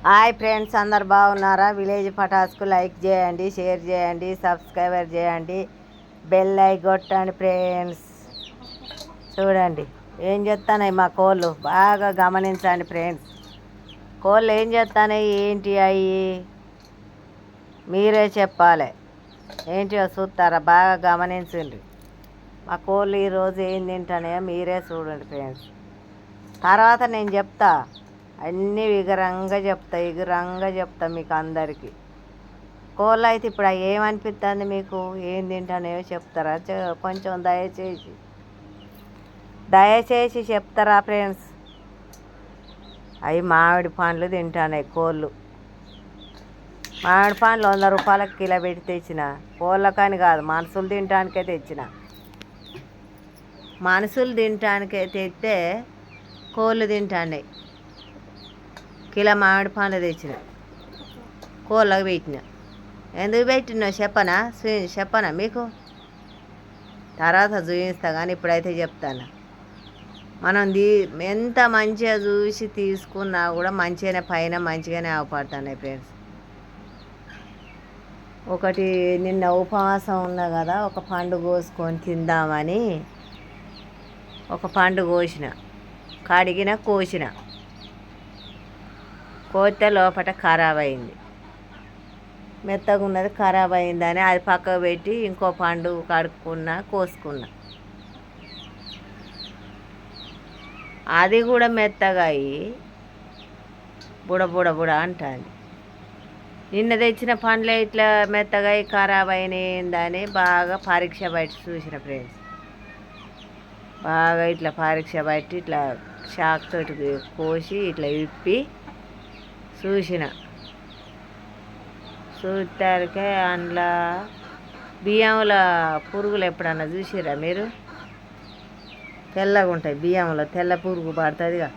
Hi friends, అందరు బాగున్నారా? Village పటాస్కు like చేయండి, షేర్ చేయండి, సబ్స్క్రైబర్ చేయండి, బెల్ ఐకాన్ కొట్టండి ఫ్రెండ్స్. చూడండి ఏం చేస్తున్నాయి మా కోళ్ళు, బాగా గమనించండి ఫ్రెండ్స్. కోళ్ళు ఏం చేస్తున్నాయి, ఏంటి అవి మీరే చెప్పాలి. ఏంటివో చూస్తారా? బాగా గమనించండి. మా కోళ్ళు ఈరోజు ఏం తింటానో మీరే చూడండి ఫ్రెండ్స్. తర్వాత నేను చెప్తా, అన్నీ వివరంగా చెప్తా మీకు అందరికీ. కోళ్ళు అయితే ఇప్పుడు ఏమనిపిస్తుంది మీకు, ఏం తింటానో చెప్తారా? కొంచెం దయచేసి చెప్తారా ఫ్రెండ్స్? అవి మామిడి పండ్లు తింటాయి కోళ్ళు. మామిడి పండ్లు 100 రూపాయలకు కిలో పెట్టి తెచ్చిన. కోళ్ళకని కాదు, మనుషులు తినటానికే తెచ్చిన. మనుషులు తినటానికే తెస్తే కోళ్ళు తింటాయి. కిలో మామిడి పండ్లు తెచ్చిన, కోళ్ళకు పెట్టిన. ఎందుకు పెట్టినా చెప్పనా మీకు? తర్వాత చూపిస్తా, కానీ ఇప్పుడైతే చెప్తాను. మనం ఎంత మంచిగా చూసి తీసుకున్నా కూడా పైన మంచిగానే అవపడుతున్నాయి ఫ్రెండ్స్. ఒకటి నిన్న ఉపవాసం ఉన్నా కదా, ఒక పండు కోసుకొని తిందామని ఒక పండు కోసిన, కడిగిన, కోసిన. కోస్తే లోపల ఖరాబ్ అయింది, మెత్తగా ఉన్నది, ఖరాబ్ అయిందని అది పక్కకు పెట్టి ఇంకో పండు కోసుకున్నా. అది కూడా మెత్తగా అయ్యి బుడ అంటుంది. నిన్న తెచ్చిన పండ్లే ఇట్లా మెత్తగా అయ్యి ఖరాబ్ అయినాయిందని బాగా పరీక్ష బట్టి చూసిన ఫ్రెండ్స్. బాగా ఇట్లా పరీక్ష బట్టి ఇట్లా షాక్ తోటి కోసి ఇట్లా విప్పి చూసిన. చూస్తారికే అందులో బియ్యంలో పురుగులు ఎప్పుడన్నా చూసిరా మీరు? తెల్లగా ఉంటాయి బియ్యంలో, తెల్ల పురుగు పడుతుందిగా.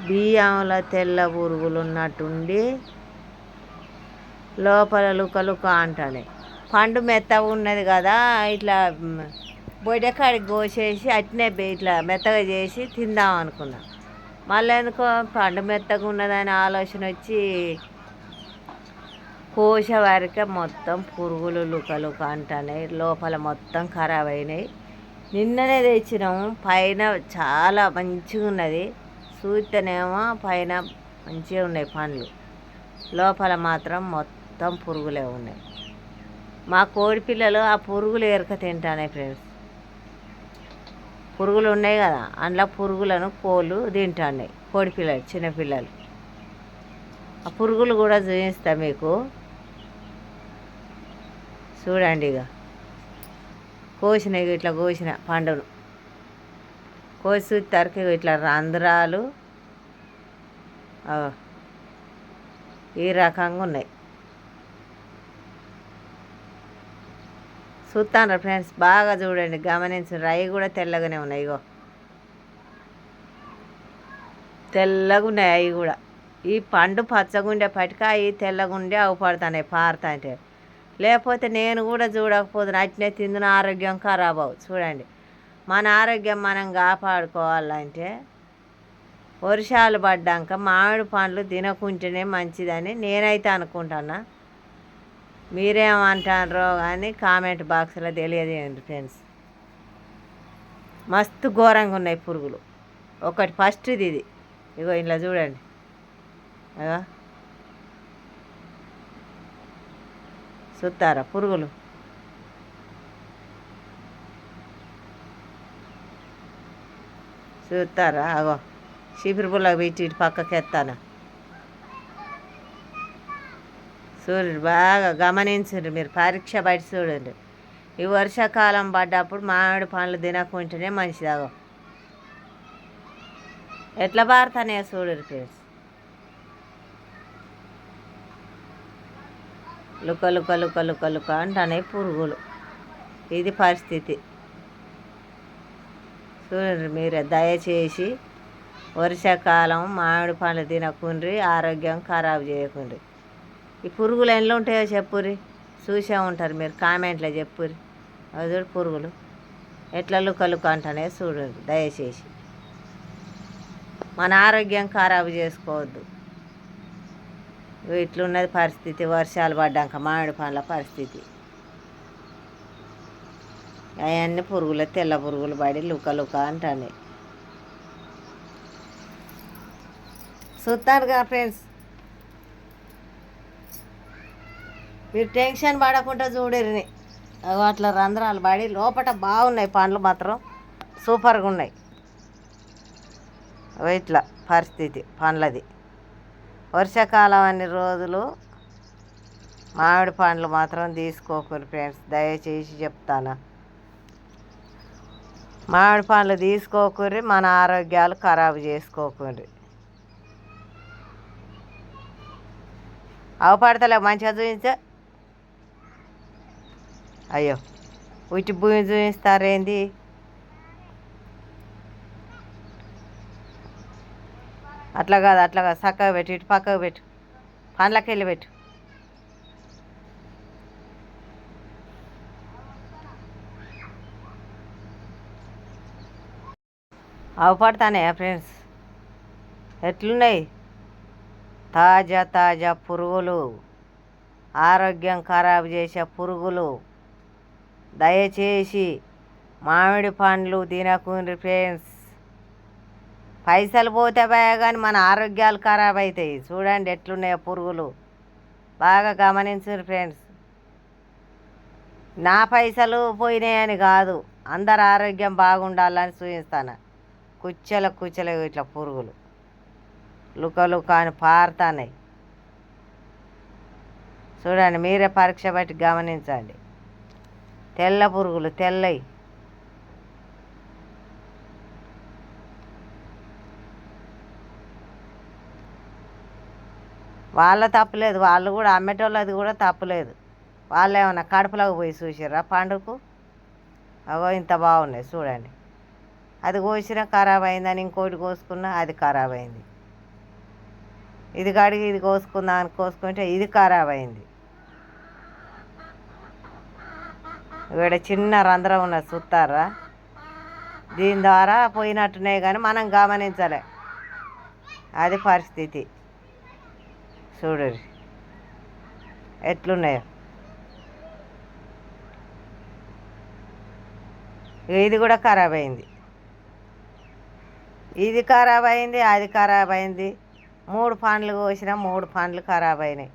బియ్యంలో తెల్ల పురుగులు ఉన్నట్టుండి లోపల లుక అంటాయి. పండు మెత్తగా ఉన్నది కదా, ఇట్లా బొడ్డకాడికి కోసేసి అట్నే ఇట్లా మెత్తగా చేసి తిందాం అనుకున్నా. మళ్ళీ ఎందుకో పండు మెత్తగా ఉన్నదని ఆలోచన వచ్చి కోసే వరకే మొత్తం పురుగులు లుక అంటున్నాయి. లోపల మొత్తం ఖరాబ్ అయినాయి. నిన్ననే తెచ్చినాము. పైన చాలా మంచిగా ఉన్నది, చూస్తేనేమో పైన మంచిగా ఉన్నాయి పండ్లు, లోపల మాత్రం మొత్తం పురుగులే ఉన్నాయి. మా కోడి పిల్లలు ఆ పురుగులు ఎరక తింటాయి ఫ్రెండ్స్. పురుగులు ఉన్నాయి కదా, అందులో పురుగులను కోళ్ళు తింటున్నాయి, కోడి పిల్లలు, చిన్నపిల్లలు. ఆ పురుగులు కూడా చూపిస్తా మీకు, చూడండి. ఇక ఇట్లా కోసిన పండును కోసి తరికి ఇట్లా రంధ్రాలు ఈ రకంగా ఉన్నాయి. చూస్తాను ఫ్రెండ్స్, బాగా చూడండి, గమనించండి. అవి కూడా తెల్లగానే ఉన్నాయి. ఇగో తెల్లగా ఉన్నాయి అవి కూడా. ఈ పండు పచ్చగుండేపటికి అవి తెల్లగుండే అవపడుతున్నాయి పారుతాంటే. లేకపోతే నేను కూడా చూడకపోతున్నా, అట్నే తిందున ఆరోగ్యం ఖరాబ్ అవు. చూడండి, మన ఆరోగ్యం మనం కాపాడుకోవాలంటే వర్షాలు పడ్డాక మామిడి పండ్లు తినకుంటేనే మంచిదని నేనైతే అనుకుంటున్నా. మీరేమంటారో కానీ కామెంట్ బాక్స్లో తెలియజేయండి ఫ్రెండ్స్. మస్తు ఘోరంగా ఉన్నాయి పురుగులు. ఒకటి ఫస్ట్ ఇది ఇగో ఇలా చూడండి. చూస్తారా పురుగులు? చూస్తారా? అగో చీపురు పుల్లగా పెట్టి ఇటు పక్కకి ఎత్తాను. చూడండి, బాగా గమనించండి మీరు, పరీక్ష బయట చూడండి. ఈ వర్షాకాలం పడ్డప్పుడు మామిడి పండ్లు తినకుంటేనే మంచిది. అగో ఎట్లా పారుతానే చూడండి ఫ్రెండ్స్. లుక అంటానే పురుగులు. ఇది పరిస్థితి. చూడండి మీరే, దయచేసి వర్షాకాలం మామిడి పండ్లు తినకుండ్రి, ఆరోగ్యం ఖరాబ్ చేయకుండ్రి. ఈ పురుగులు ఎన్ని ఉంటాయో చెప్పుర్రి, చూసే ఉంటారు మీరు, కామెంట్లో చెప్పుర్రి. అవి చూడు పురుగులు ఎట్లా లుక అంటానే చూడండి దయచేసి. మన ఆరోగ్యం ఖరాబు చేసుకోవద్దు. ఇట్లున్నది పరిస్థితి. వర్షాలు పడ్డాక మామిడి పండ్ల పరిస్థితి. అవన్నీ పురుగులు, తెల్ల పురుగులు పడి లుక లుక అంటాయి. చూస్తారుగా ఫ్రెండ్స్, మీరు టెన్షన్ పడకుండా చూడరిని. అట్లా రంధ్రాలు పడి లోపల బాగున్నాయి పండ్లు, మాత్రం సూపర్గా ఉన్నాయి. ఇట్లా పరిస్థితి పండ్లది. వర్షాకాలం అన్ని రోజులు మామిడి పండ్లు మాత్రం తీసుకోకూడదు ఫ్రెండ్స్, దయచేసి చెప్తాను. మామిడి పండ్లు తీసుకోకూరి, మన ఆరోగ్యాలు ఖరాబు చేసుకోకూరి. అవపడతలే మంచిగా చూపించే. అయ్యో ఉట్టి భూమి చూపిస్తారేంది? అట్లా కాదు చక్కగా పెట్టు, ఇటు పక్కకు పెట్టు, పండ్లకి వెళ్ళి పెట్టు. అవపడతానే ఫ్రెండ్స్, ఎట్లున్నాయి? తాజా తాజా పురుగులు, ఆరోగ్యం ఖరాబు చేసే పురుగులు. దయచేసి మామిడి పండ్లు తినకుండ్రి ఫ్రెండ్స్. పైసలు పోతే పోయా కానీ మన ఆరోగ్యాలు ఖరాబ్ అవుతాయి. చూడండి ఎట్లున్నాయో పురుగులు, బాగా గమనించండి ఫ్రెండ్స్. నా పైసలు పోయినాయని కాదు, అందరు ఆరోగ్యం బాగుండాలని చూపిస్తాను. కుచ్చల ఇట్లా పురుగులు లుక లుక అని పారుతున్నాయి. చూడండి, మీరే పరీక్ష బట్టి గమనించండి. తెల్ల పురుగులు, తెల్లయి. వాళ్ళ తప్పులేదు, వాళ్ళు కూడా అమ్మేటోళ్ళది కూడా తప్పులేదు. వాళ్ళు ఏమన్నా కడుపులోకి పోయి చూసిర్రా పండుకు? అవో ఇంత బాగున్నాయి చూడండి. అది కోసినా ఖరాబ్ అయిందని ఇంకోటి కోసుకున్నా అది ఖరాబ్ అయింది. ఇది కడిగి ఇది కోసుకుందా అని కోసుకుంటే ఇది ఖరాబ్ అయింది. ఇక్కడ చిన్న రంధ్రం ఉన్నది చూస్తారా? దీని ద్వారా పోయినట్టున్నాయి కానీ మనం గమనించలే. అది పరిస్థితి. చూడరు ఎట్లున్నాయో. ఇది కూడా ఖరాబ్ అయింది, ఇది ఖరాబ్ అయింది, అది ఖరాబ్ అయింది. 3 పండ్లు కోసినా 3 పండ్లు ఖరాబ్ అయినాయి.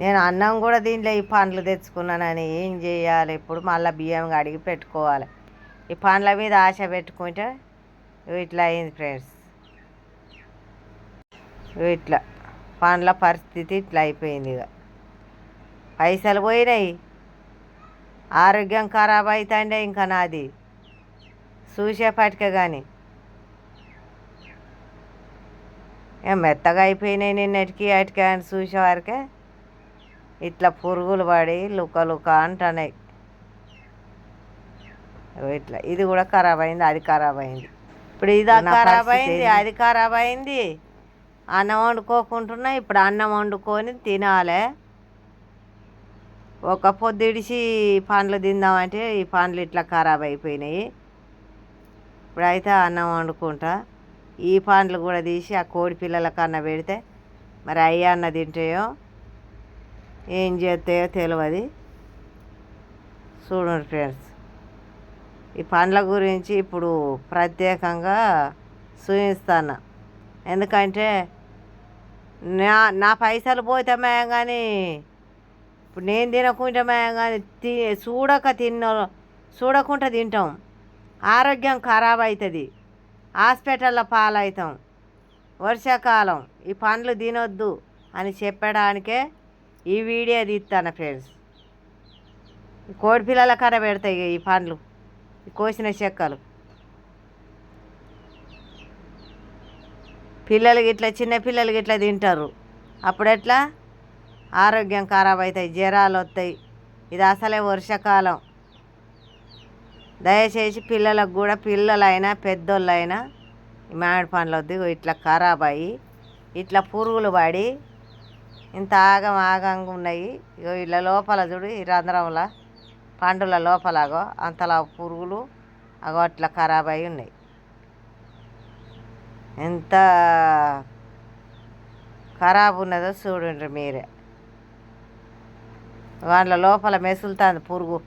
నేను అన్నం కూడా దీంట్లో ఈ పండ్లు తెచ్చుకున్నానని ఏం చేయాలి? ఇప్పుడు మళ్ళీ బియ్యం కడిగి పెట్టుకోవాలి. ఈ పండ్ల మీద ఆశ పెట్టుకుంటే ఇట్లా అయింది ఫ్రెండ్స్. ఇట్లా పండ్ల పరిస్థితి ఇట్లా అయిపోయింది. ఇక పైసలు పోయినాయి, ఆరోగ్యం ఖరాబ్ అవుతుండే ఇంకా నాది చూసేపటికే. కానీ మెత్తగా అయిపోయినాయి నిన్నటికి అటుకే అని చూసేవారికే ఇట్లా పురుగులు పడి లుక లుక అంటున్నాయి. ఇట్లా ఇది కూడా ఖరాబ్ అయింది, అది ఖరాబ్ అయింది. ఇప్పుడు ఇది ఖరాబ్ అయింది, అది ఖరాబ్ అయింది. అన్నం వండుకోకుంటున్నా, ఇప్పుడు అన్నం వండుకొని తినాలి. ఒక పొద్దుడిసి పండ్లు తిందామంటే ఈ పండ్లు ఇట్లా ఖరాబ్ అయిపోయినాయి. ఇప్పుడైతే అన్నం వండుకుంటా. ఈ పండ్లు కూడా తీసి ఆ కోడి పిల్లల కన్నా పెడితే మరి అయ్యి అన్న తింటాయో ఏం చేస్తాయో తెలియదు. చూడండి ఫ్రెండ్స్, ఈ పండ్ల గురించి ఇప్పుడు ప్రత్యేకంగా చూపిస్తాను. ఎందుకంటే నా పైసలు పోతే మేం కానీ ఇప్పుడు నేను తినకుంటే మేం కానీ చూడకుండా తింటాం. ఆరోగ్యం ఖరాబ్ అవుతుంది, హాస్పిటల్లో పాలవుతాం. వర్షాకాలం ఈ పండ్లు తినొద్దు అని చెప్పడానికే ఈ వీడియో తీస్తాను ఫ్రెండ్స్. కోడి పిల్లల కన్నా పెడతాయి ఈ పండ్లు, కోసిన చెక్కలు. పిల్లలకి ఇట్లా చిన్న పిల్లలకి ఇట్లా తింటారు. అప్పుడు ఎట్లా ఆరోగ్యం ఖరాబ్ అవుతాయి, జ్వరాలు వస్తాయి. ఇది అసలే వర్షాకాలం. దయచేసి పిల్లలకు కూడా, పిల్లలైనా పెద్దోళ్ళైనా మామిడి పండ్లు వద్దు. ఇట్లా ఖరాబ్ అయ్యి ఇట్లా పురుగులు పడి ఇంత ఆగంగా ఉన్నాయి. ఇట్లా లోపల చూడు, ఈ రంధ్రంలో పండుల లోపలగో అంతలా పురుగులు అగో అట్లా ఖరాబ్ అయి ఉన్నాయి. ఎంత ఖరాబ్ ఉన్నదో చూడండి మీరే. వాళ్ళ లోపల మెసులుతుంది పురుగు,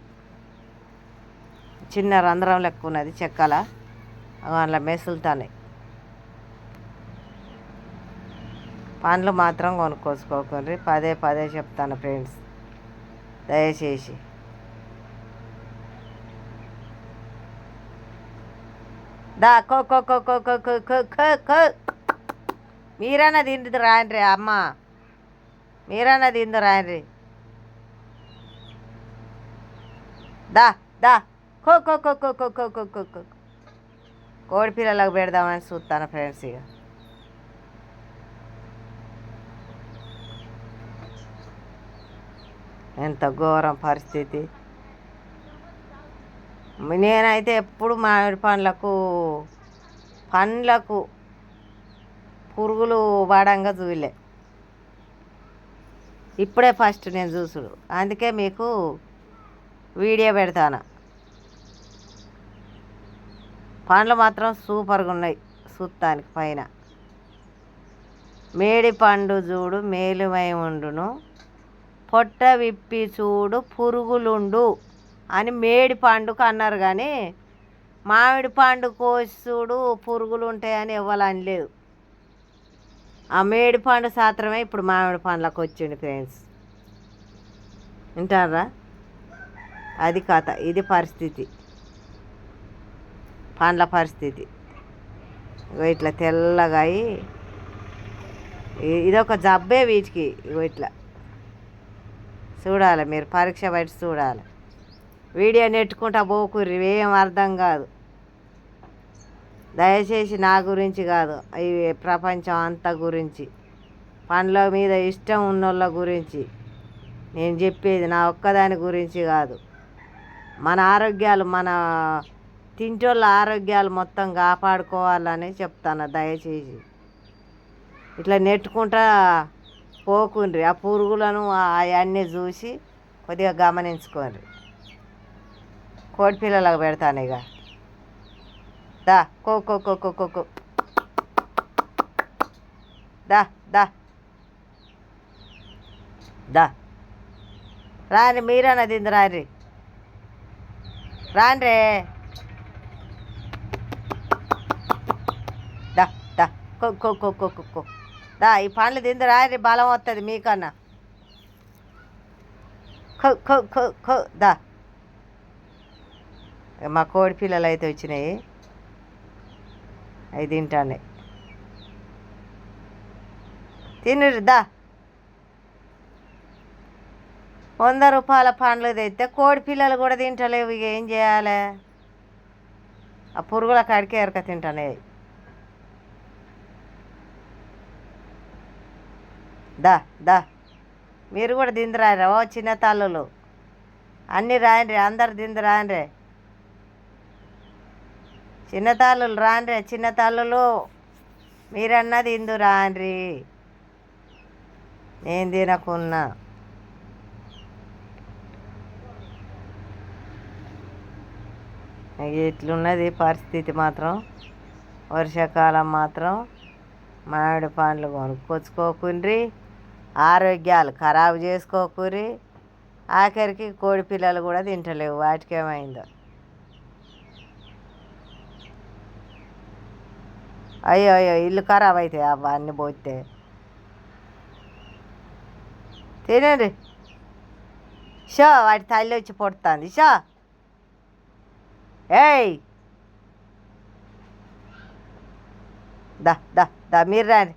చిన్న రంధ్రం లెక్క ఉన్నది చెక్కల, వాళ్ళ మెసులుతాయి. పండ్లు మాత్రం కొనుక్కోసుకోకండి, పదే పదే చెప్తాను ఫ్రెండ్స్, దయచేసి. దా కో కో కో కో కో కో కో కో కో మీరన్నా తింది రాయండి అమ్మ, మీరన్నా తిందు రాయండి. దా దా కో కో కో కో కో కో కో కో కో కోడి పిల్లలకు పెడదామని చూస్తాను ఫ్రెండ్స్. ఇక ఎంత ఘోరం పరిస్థితి. నేనైతే ఎప్పుడు మామిడి పండ్లకు పురుగులు పడంగా చూడలే, ఇప్పుడే ఫస్ట్ నేను చూసుడు, అందుకే మీకు వీడియో పెడతాను. పండ్లు మాత్రం సూపర్గా ఉన్నాయి చూస్తానికి. పైన మేడి పండు చూడు మేలుమై ఉండును, పొట్ట విప్పి చూడు పురుగులుండు అని మేడి పండుకు అన్నారు, కానీ మామిడి పండు కోసి చూడు పురుగులు ఉంటాయని ఎవ్వరు అనలేదు. ఆ మేడి పండు సాత్రమే ఇప్పుడు మామిడి పండ్లకు వచ్చింది ఫ్రెండ్స్. వింటారా? అది కథ, ఇది పరిస్థితి, పండ్ల పరిస్థితి. ఇట్లా తెల్లగా అయి, ఇదొక జబ్బే వీటికి. ఇట్లా చూడాలి మీరు, పరీక్ష బయట చూడాలి. వీడియో నెట్టుకుంటా పోకుర్రి, ఏం అర్థం కాదు. దయచేసి నా గురించి కాదు, ఈ ప్రపంచం అంతా గురించి, పండ్ల మీద ఇష్టం ఉన్నోళ్ళ గురించి నేను చెప్పేది, నా ఒక్కదాని గురించి కాదు. మన ఆరోగ్యాలు, మన తింటోళ్ళ ఆరోగ్యాలు మొత్తం కాపాడుకోవాలని చెప్తాను. దయచేసి ఇట్లా నెట్టుకుంటా పోకుండ్రి, ఆ పురుగులను అవన్నీ చూసి కొద్దిగా గమనించుకోండి. కోడి పిల్లలకు పెడతాను ఇక. దా కో కో కో కో కో కో దా దా దా రాండి, మీరన్నా తింది రాండి, రాండ్రే. దా దా కో కో కో కో కో దా, ఈ పండ్లు తింది రాండి, బలం వస్తుంది మీకన్నా. ఖో ఖో ఖో ఖో దా. మా కోడి పిల్లలు అయితే వచ్చినాయి, అవి తింటానే. తినరు దా. 100 రూపాయల పండ్లు తెస్తే కోడి పిల్లలు కూడా తింటలేవు, ఇక ఏం చేయాలి? ఆ పురుగుల కాడికే ఎరక తింటానే. దా దా మీరు కూడా దింది రాయరా, ఓ చిన్న తల్లులు అన్నీ రాయండి, అందరు దింది రాయండి. చిన్న తల్లులు రాండ్రి, చిన్న తల్లులు మీరన్నా తిందు రాండ్రి, నేను తినకున్నా. ఇట్లున్నది పరిస్థితి మాత్రం. వర్షాకాలం మాత్రం మామిడి పండ్లు కొనుక్కొచ్చుకోకుండ్రి, ఆరోగ్యాలు ఖరాబు చేసుకోకుర్రి. ఆఖరికి కోడి పిల్లలు కూడా తింటలేవు, వాటికేమైందో. అయ్యో అయ్యో, ఇల్లు ఖరాబ్ అవుతాయి అబ్బా అన్నీ పోతే. తినండి షో, వాటి తల్లి వచ్చి పొడుతుంది షో. ఏయ్ దా దా దా, మీరు రండి.